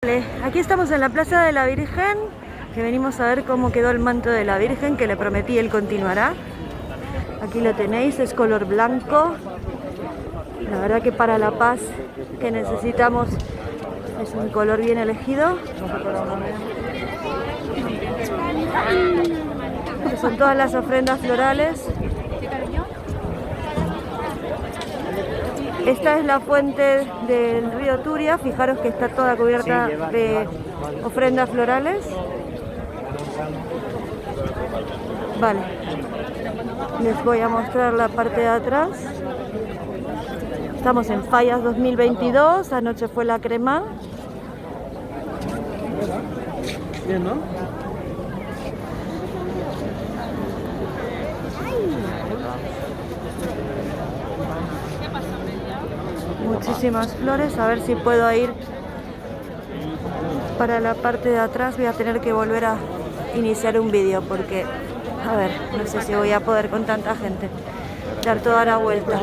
Vale, aquí estamos en la Plaza de la Virgen, que venimos a ver cómo quedó el manto de la Virgen, que le prometí él continuará. Aquí lo tenéis, es color blanco. La verdad que para la paz que necesitamos es un color bien elegido. Son todas las ofrendas florales. Esta es la fuente del río Turia, fijaros que está toda cubierta de ofrendas florales. Vale, les voy a mostrar la parte de atrás. Estamos en Fallas 2022, anoche fue la crema. Bien, ¿no? Muchísimas flores, a ver si puedo ir para la parte de atrás. Voy a tener que volver a iniciar un vídeo porque, a ver, no sé si voy a poder con tanta gente dar toda la vuelta.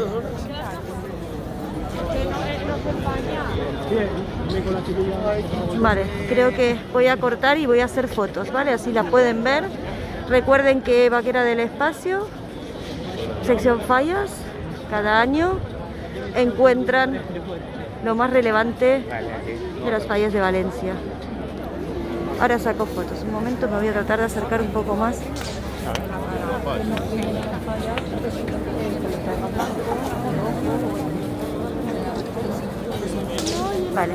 Vale, creo que voy a cortar y voy a hacer fotos, ¿vale? Así la pueden ver. Recuerden que Vaquera del Espacio, sección Fallas, cada año encuentran lo más relevante de las fallas de Valencia. Ahora saco fotos. Un momento, me voy a tratar de acercar un poco más. Vale.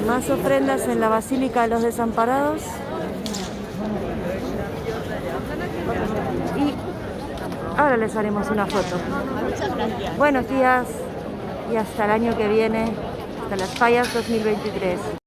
Más ofrendas en la Basílica de los Desamparados. Y ahora les haremos una foto. Buenos días y hasta el año que viene, hasta las Fallas 2023.